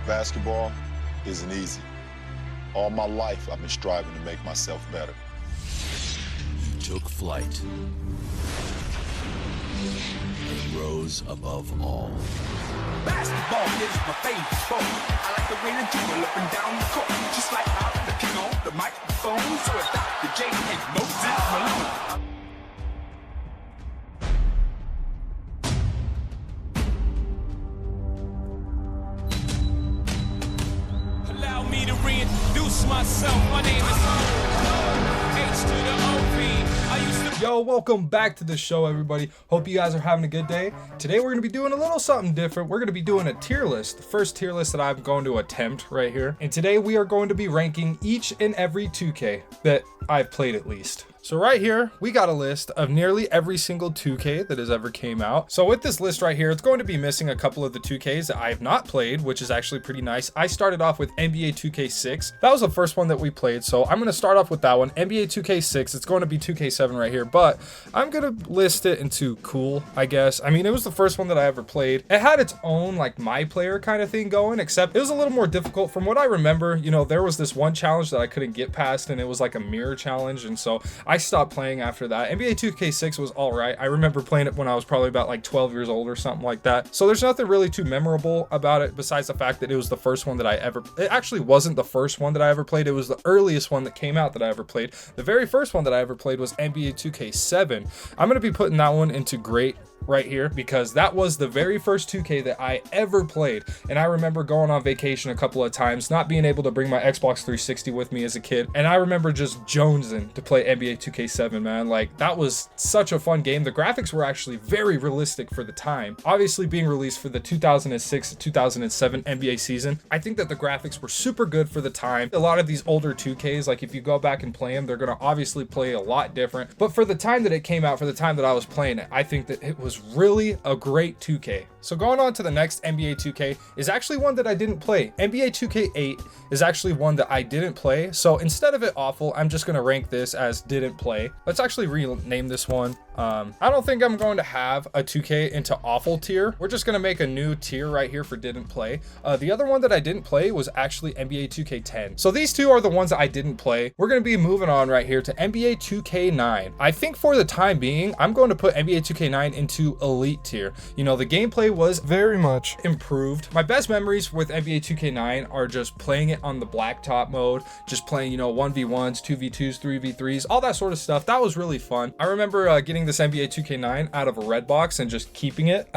Basketball isn't easy. All my life, I've been striving to make myself better. You took flight and rose above all. Basketball is my favorite sport. I like the way they dribble up and down the court, just like I'm the king on the microphone. So it's Dr. J and Moses Malone. Allow me to reintroduce myself. My name is H to the OV. I used to. Yo, welcome back to the show, everybody. Hope you guys are having a good day. Today we're going to be doing a little something different. We're going to be doing a tier list, the first tier list that I'm going to attempt right here. And today we are going to be ranking each and every 2K that I've played at least. So right here, we got a list of nearly every single 2K that has ever came out. So with this list right here, it's going to be missing a couple of the 2Ks that I have not played, which is actually pretty nice. I started off with NBA 2K6. That was the first one that we played. So I'm going to start off with that one, NBA 2K6. It's going to be 2K7 right here, but I'm going to list it into cool, I guess. I mean, it was the first one that I ever played. It had its own like my player kind of thing going, except it was a little more difficult from what I remember. You know, there was this one challenge that I couldn't get past, and it was like a mirror challenge. And so I stopped playing after that. NBA 2K6 was all right. I remember playing it when I was probably about like 12 years old or something like that. So there's nothing really too memorable about it besides the fact that it was the first one that it actually wasn't the first one that I ever played. It was the earliest one that came out that I ever played. The very first one that I ever played was NBA 2K7. I'm going to be putting that one into great right here because that was the very first 2K that I ever played. And I remember going on vacation a couple of times, not being able to bring my Xbox 360 with me as a kid. And I remember just jonesing to play NBA 2K7, man. Like, that was such a fun game. The graphics were actually very realistic for the time. Obviously being released for the 2006 to 2007 NBA season, I think that the graphics were super good for the time. A lot of these older 2Ks, like if you go back and play them, they're going to obviously play a lot different. But for the time that it came out, for the time that I was playing it, I think that it was really a great 2K. So going on to the next NBA 2K is actually one that I didn't play. NBA 2K8 is actually one that I didn't play. So instead of it awful, I'm just going to rank this as didn't play. Let's actually rename this one. I don't think I'm going to have a 2K into awful tier. We're just going to make a new tier right here for didn't play. The other one that I didn't play was actually NBA 2K10. So these two are the ones that I didn't play. We're going to be moving on right here to NBA 2K9. I think for the time being, I'm going to put NBA 2K9 into elite tier. You know, the gameplay was very much improved. My best memories with NBA 2K9 are just playing it on the blacktop mode, just playing, you know, 1v1s, 2v2s, 3v3s, all that sort of stuff. That was really fun. I remember getting this NBA 2K9 out of a red box and just keeping it.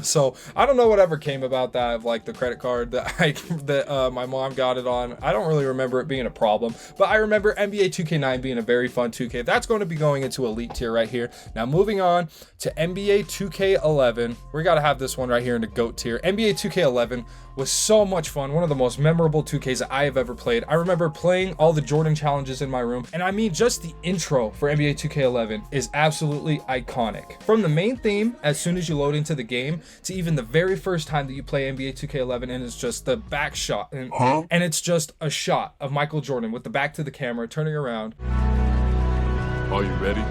So I don't know whatever came about that, of like the credit card that my mom got it on. I don't really remember it being a problem, but I remember NBA 2K9 being a very fun 2K. That's going to be going into elite tier right here. Now moving on to NBA 2K11. We got to have this one right here in the GOAT tier. NBA 2K11 was so much fun. One of the most memorable 2Ks that I have ever played. I remember playing all the Jordan challenges in my room. And I mean, just the intro for NBA 2K11 is absolutely iconic. From the main theme, as soon as you load into the game, to even the very first time that you play NBA 2K11, and it's just the back shot. And it's just a shot of Michael Jordan with the back to the camera, turning around. Are you ready?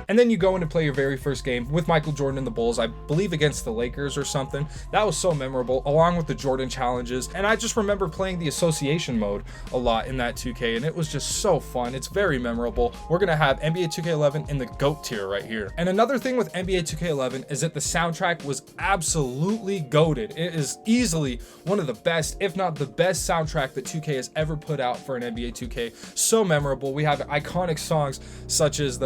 And then you go in and play your very first game with Michael Jordan and the Bulls, I believe against the Lakers or something. That was so memorable, along with the Jordan challenges. And I just remember playing the association mode a lot in that 2K, and it was just so fun. It's very memorable. We're going to have NBA 2K11 in the GOAT tier right here. And another thing with NBA 2K11 is that the soundtrack was absolutely goated. It is easily one of the best, if not the best soundtrack that 2K has ever put out for an NBA 2K. So memorable. We have iconic songs such as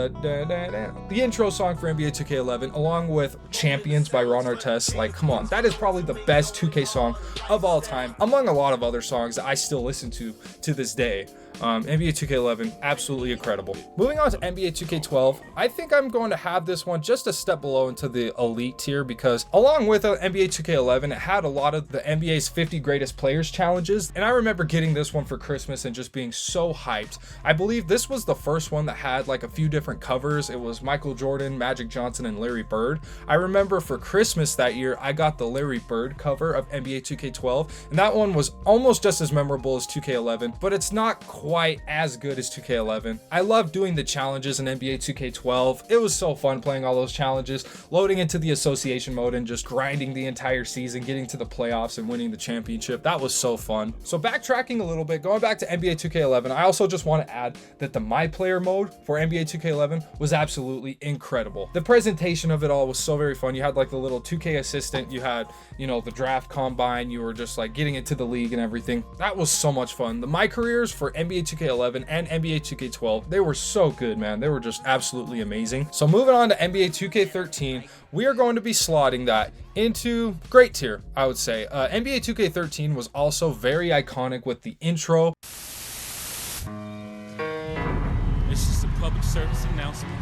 the intro song for NBA 2K11, along with Champions by Ron Artest. Like, come on, that is probably the best 2K song of all time, among a lot of other songs that I still listen to this day. NBA 2K11, absolutely incredible. Moving on to NBA 2K12, I think I'm going to have this one just a step below into the elite tier because along with NBA 2K11, it had a lot of the NBA's 50 greatest players challenges. And I remember getting this one for Christmas and just being so hyped. I believe this was the first one that had like a few different covers. It was Michael Jordan, Magic Johnson, and Larry Bird. I remember for Christmas that year, I got the Larry Bird cover of NBA 2K12, and that one was almost just as memorable as 2K11, but it's not quite quite as good as 2K11. I love doing the challenges in NBA 2K12. It was so fun playing all those challenges, loading into the association mode and just grinding the entire season, getting to the playoffs and winning the championship. That was so fun. So backtracking a little bit, going back to NBA 2K11, I also just want to add that the My Player mode for NBA 2K11 was absolutely incredible. The presentation of it all was so very fun. You had like the little 2K assistant, you had, you know, the draft combine, you were just like getting into the league and everything. That was so much fun. The My Careers for NBA 2K11 and NBA 2K12, they were so good, man. They were just absolutely amazing. So moving on to NBA 2K13, we are going to be slotting that into great tier, I would say. NBA 2K13 was also very iconic with the intro. This is a public service announcement.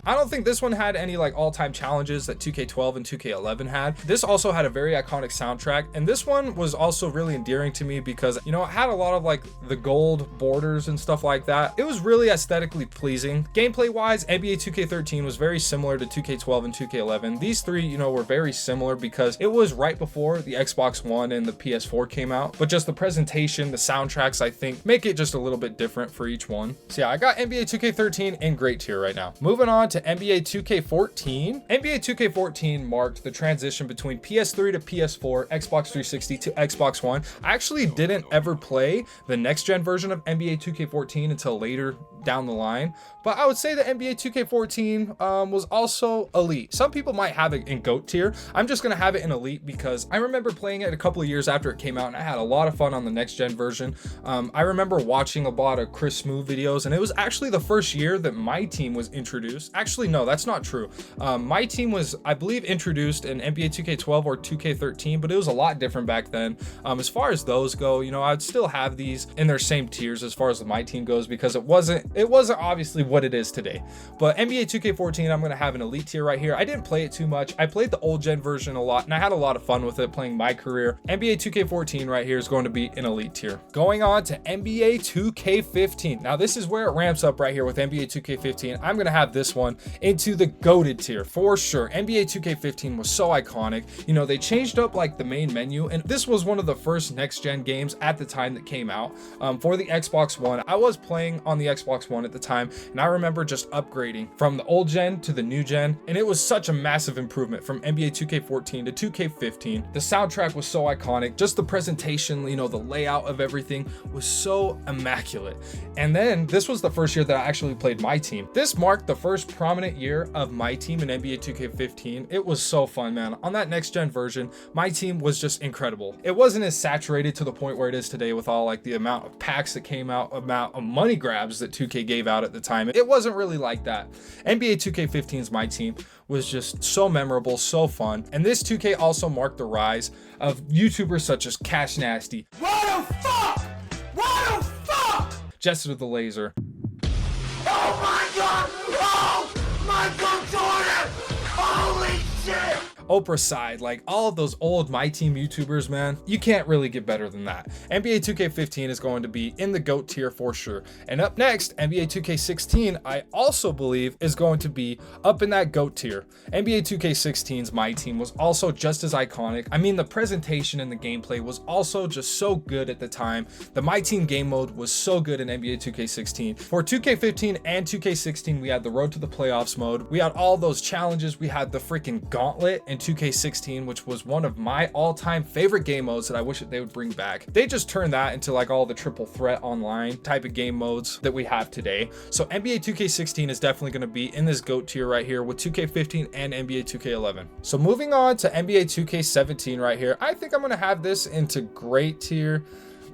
I don't think this one had any like all-time challenges that 2K12 and 2K11 had. This also had a very iconic soundtrack, and this one was also really endearing to me because, you know, it had a lot of like the gold borders and stuff like that. It was really aesthetically pleasing. Gameplay-wise, NBA 2K13 was very similar to 2K12 and 2K11. These three, you know, were very similar because it was right before the Xbox One and the PS4 came out, but just the presentation, the soundtracks, I think, make it just a little bit different for each one. So yeah, I got NBA 2K13 in great tier right now. Moving on to NBA 2K14. NBA 2K14 marked the transition between PS3 to PS4, Xbox 360 to Xbox One. I actually didn't ever play the next gen version of NBA 2K14 until later down the line, but I would say that NBA 2K14 was also elite. Some people might have it in GOAT tier. I'm just gonna have it in elite because I remember playing it a couple of years after it came out and I had a lot of fun on the next gen version. I remember watching a lot of Chris Smoove videos, and it was actually the first year that my team was introduced. Actually, no, that's not true. My team was, I believe, introduced in NBA 2K12 or 2K13, but it was a lot different back then. As far as those go, you know, I'd still have these in their same tiers as far as my team goes because it wasn't obviously what it is today. But NBA 2K14, I'm gonna have an elite tier right here. I didn't play it too much. I played the old gen version a lot and I had a lot of fun with it playing My Career. NBA 2K14 right here is going to be an elite tier. Going on to NBA 2K15. Now this is where it ramps up right here with NBA 2K15. I'm gonna have this one into the goated tier for sure. NBA 2K15 was so iconic. You know, they changed up like the main menu, and this was one of the first next gen games at the time that came out for the Xbox One. I was playing on the Xbox One at the time, and I remember just upgrading from the old gen to the new gen, and it was such a massive improvement from NBA 2K14 to 2K15. The soundtrack was so iconic, just the presentation, you know, the layout of everything was so immaculate. And then this was the first year that I actually played my team. This marked the first prominent year of my team in NBA 2K15. It was so fun, man. On that next gen version, my team was just incredible. It wasn't as saturated to the point where it is today with all like the amount of packs that came out, amount of money grabs that 2K gave out at the time. It wasn't really like that. NBA 2K15's my team was just so memorable, so fun. And this 2K also marked the rise of YouTubers such as Cash Nasty. What the fuck? What the fuck? Jester the Laser. Oh my god! Oh my god, Jordan! Holy shit! Oprah Side, like all of those old My Team YouTubers, man, you can't really get better than that. NBA 2K15 is going to be in the GOAT tier for sure. And up next, NBA 2K16, I also believe is going to be up in that GOAT tier. NBA 2K16's My Team was also just as iconic. I mean, the presentation and the gameplay was also just so good at the time. The My Team game mode was so good in NBA 2K16. For 2K15 and 2K16, we had the Road to the Playoffs mode. We had all those challenges. We had the freaking Gauntlet in 2K16, which was one of my all-time favorite game modes that I wish that they would bring back. They just turned that into like all the triple threat online type of game modes that we have today. So NBA 2K16 is definitely going to be in this GOAT tier right here with 2K15 and NBA 2K11. So moving on to NBA 2K17 right here, I think I'm going to have this into great tier.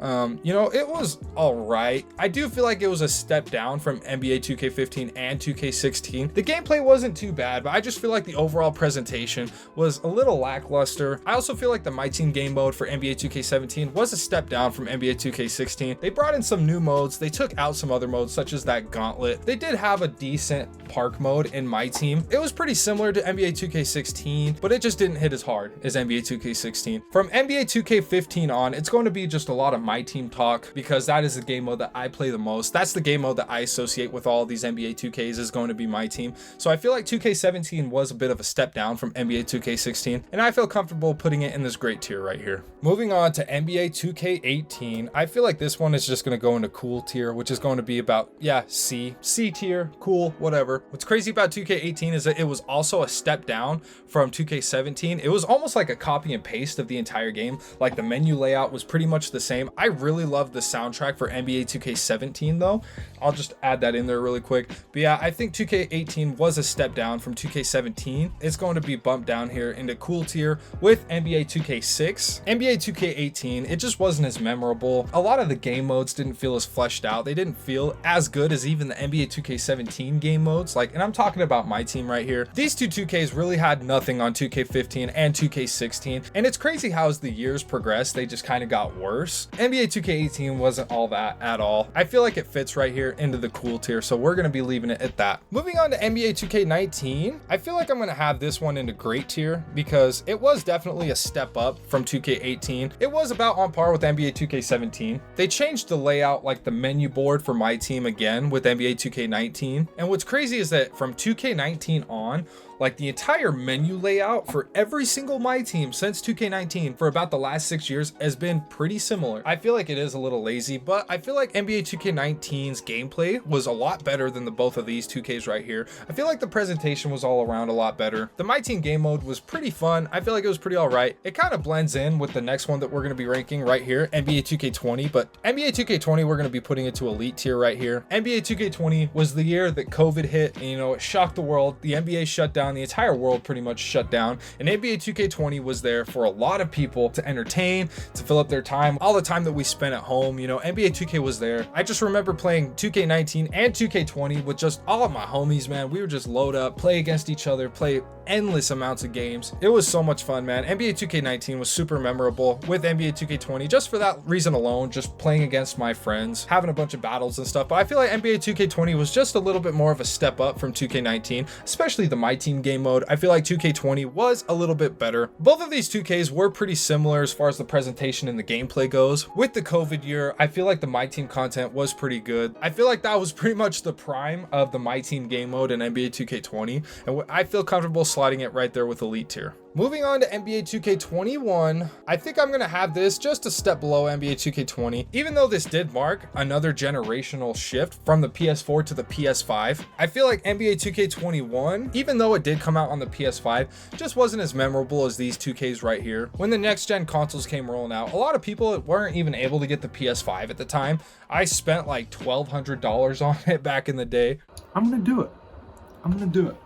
You know, it was all right. I do feel like it was a step down from NBA 2K15 and 2K16. The gameplay wasn't too bad, but I just feel like the overall presentation was a little lackluster. I also feel like the My Team game mode for NBA 2K17 was a step down from NBA 2K16. They brought in some new modes. They took out some other modes, such as that Gauntlet. They did have a decent park mode in My Team. It was pretty similar to NBA 2K16, but it just didn't hit as hard as NBA 2K16. From NBA 2K15 on, it's going to be just a lot of My Team talk because that is the game mode that I play the most. That's the game mode that I associate with all these NBA 2Ks is going to be My Team. So I feel like 2K17 was a bit of a step down from NBA 2K16, and I feel comfortable putting it in this great tier right here. Moving on to NBA 2K18, I feel like this one is just going to go into cool tier, which is going to be about, yeah, C tier, cool, whatever. What's crazy about 2K18 is that it was also a step down from 2K17. It was almost like a copy and paste of the entire game. Like the menu layout was pretty much the same. I really love the soundtrack for NBA 2K17 though. I'll just add that in there really quick. But yeah, I think 2K18 was a step down from 2K17. It's going to be bumped down here into cool tier with NBA 2K6. NBA 2K18, it just wasn't as memorable. A lot of the game modes didn't feel as fleshed out. They didn't feel as good as even the NBA 2K17 game modes. Like, and I'm talking about My Team right here. These two 2Ks really had nothing on 2K15 and 2K16. And it's crazy how as the years progressed, they just kind of got worse. NBA 2K18 wasn't all that at all. I feel like it fits right here into the cool tier. So we're going to be leaving it at that. Moving on to NBA 2K19, I feel like I'm going to have this one into great tier because it was definitely a step up from 2K18. It was about on par with NBA 2K17. They changed the layout, like the menu board for My Team again with NBA 2K19. And what's crazy is that from 2K19 on, like the entire menu layout for every single My Team since 2K19 for about the last 6 years has been pretty similar. I feel like it is a little lazy, but I feel like NBA 2K19's gameplay was a lot better than the both of these 2Ks right here. I feel like the presentation was all around a lot better. The My Team game mode was pretty fun. I feel like it was pretty all right. It kind of blends in with the next one that we're going to be ranking right here, NBA 2K20, but NBA 2K20 we're going to be putting it to elite tier right here. NBA 2K20 was the year that COVID hit and, you know, it shocked the world. The NBA shut down. The entire world pretty much shut down, and NBA 2K20 was there for a lot of people to entertain, to fill up their time, all the time that we spent at home. You know, NBA 2K was there. I just remember playing 2K19 and 2K20 with just all of my homies, man. We would just load up, play against each other, play endless amounts of games. It was so much fun, man. NBA 2K19 was super memorable with NBA 2K20 just for that reason alone, just playing against my friends, having a bunch of battles and stuff. But I feel like NBA 2K20 was just a little bit more of a step up from 2K19, especially the My Team game mode. I feel like 2K20 was a little bit better. Both of these 2Ks were pretty similar as far as the presentation and the gameplay goes. With the COVID year, I feel like the My Team content was pretty good. I feel like that was pretty much the prime of the My Team game mode in NBA 2K20, and I feel comfortable sliding it right there with elite tier. Moving on to NBA 2K21, I think I'm going to have this just a step below NBA 2K20. Even though this did mark another generational shift from the PS4 to the PS5, I feel like NBA 2K21, even though it did come out on the PS5, just wasn't as memorable as these 2Ks right here. When the next gen consoles came rolling out, a lot of people weren't even able to get the PS5 at the time. I spent like $1,200 on it back in the day. I'm gonna do it.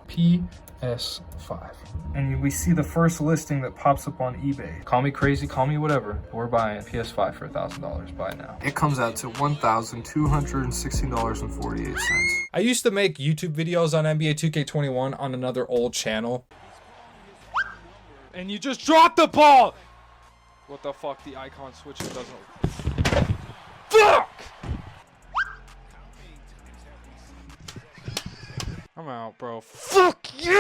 PS5. And we see the first listing that pops up on eBay. Call me crazy, call me whatever. We're buying a PS5 for $1,000. Buy it now. It comes out to $1,216.48. I used to make YouTube videos on NBA 2K21 on another old channel. And you just dropped the ball! What the fuck? The icon switching doesn't... Fuck! I'm out, bro. Fuck you!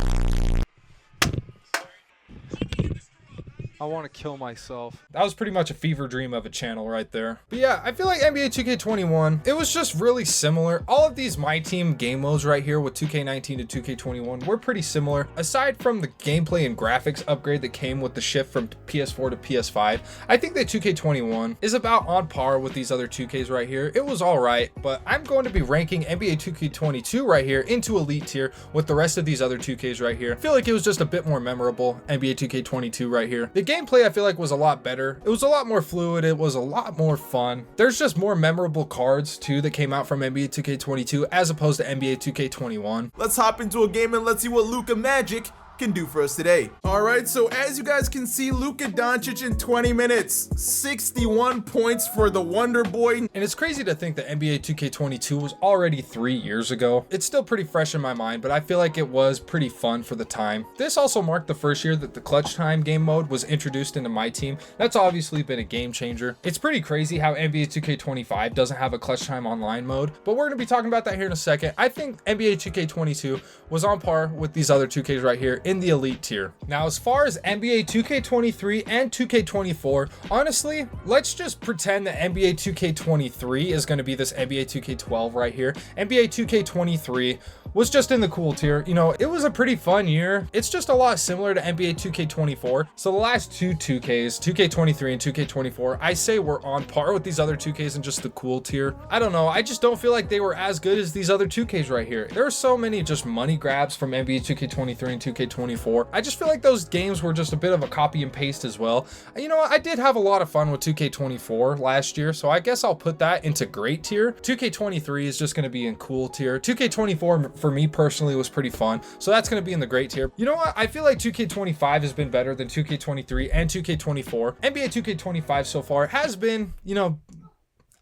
I want to kill myself. That was pretty much a fever dream of a channel right there. But yeah, I feel like NBA 2K21, it was just really similar. All of these My Team game modes right here with 2K19 to 2K21 were pretty similar. Aside from the gameplay and graphics upgrade that came with the shift from PS4 to PS5, I think that 2K21 is about on par with these other 2Ks right here. It was all right, but I'm going to be ranking NBA 2K22 right here into elite tier with the rest of these other 2Ks right here. I feel like it was just a bit more memorable, NBA 2K22 right here. The gameplay I feel like was a lot better. It was a lot more fluid. It was a lot more fun. There's just more memorable cards too that came out from NBA 2K22 as opposed to NBA 2K21. Let's hop into a game and let's see what Luka Magic can do for us today. All right, so as you guys can see, Luka Doncic in 20 minutes, 61 points for the Wonder Boy. And it's crazy to think that NBA 2K22 was already 3 years ago. It's still pretty fresh in my mind, but I feel like it was pretty fun for the time. This also marked the first year that the Clutch Time game mode was introduced into My Team. That's obviously been a game changer. It's pretty crazy how NBA 2K25 doesn't have a Clutch Time online mode, but we're gonna be talking about that here in a second. I think NBA 2K22 was on par with these other 2Ks right here in the elite tier. Now, as far as NBA 2K23 and 2K24, honestly, let's just pretend that NBA 2K23 is going to be this NBA 2K12 right here. NBA 2K23 was just in the cool tier. You know, it was a pretty fun year. It's just a lot similar to NBA 2K24. So the last two 2Ks, 2K23 and 2K24, I say we're on par with these other 2Ks in just the cool tier. I don't know. I just don't feel like they were as good as these other 2Ks right here. There are so many just money grabs from NBA 2K23 and 2K24. I just feel like those games were just a bit of a copy and paste as well. You know what? I did have a lot of fun with 2K24 last year, so I guess I'll put that into great tier. 2K23 is just going to be in cool tier. 2K24 for me personally was pretty fun, so that's going to be in the great tier. You know what? I feel like 2K25 has been better than 2K23 and 2K24. NBA 2K25 so far has been, you know,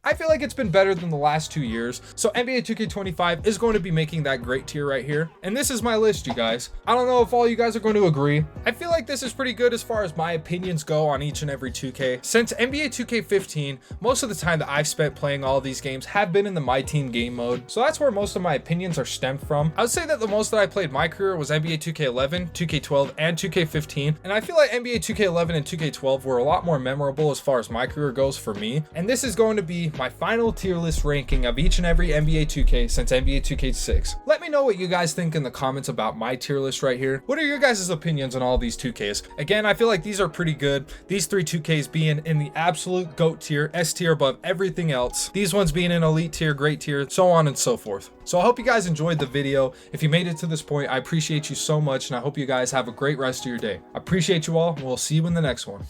I feel like it's been better than the last 2 years. So NBA 2K25 is going to be making that great tier right here. And this is my list, you guys. I don't know if all you guys are going to agree. I feel like this is pretty good as far as my opinions go on each and every 2K. Since NBA 2K15, most of the time that I've spent playing all of these games have been in the My Team game mode. So that's where most of my opinions are stemmed from. I would say that the most that I played my career was NBA 2K11, 2K12, and 2K15. And I feel like NBA 2K11 and 2K12 were a lot more memorable as far as my career goes for me. And this is going to be my final tier list ranking of each and every NBA 2K since NBA 2K6. Let me know what you guys think in the comments about my tier list right here. What are your guys' opinions on all these 2Ks? Again, I feel like these are pretty good. These three 2Ks being in the absolute GOAT tier, S tier above everything else. These ones being in elite tier, great tier, so on and so forth. So I hope you guys enjoyed the video. If you made it to this point, I appreciate you so much, and I hope you guys have a great rest of your day. I appreciate you all, and we'll see you in the next one.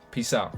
Peace out.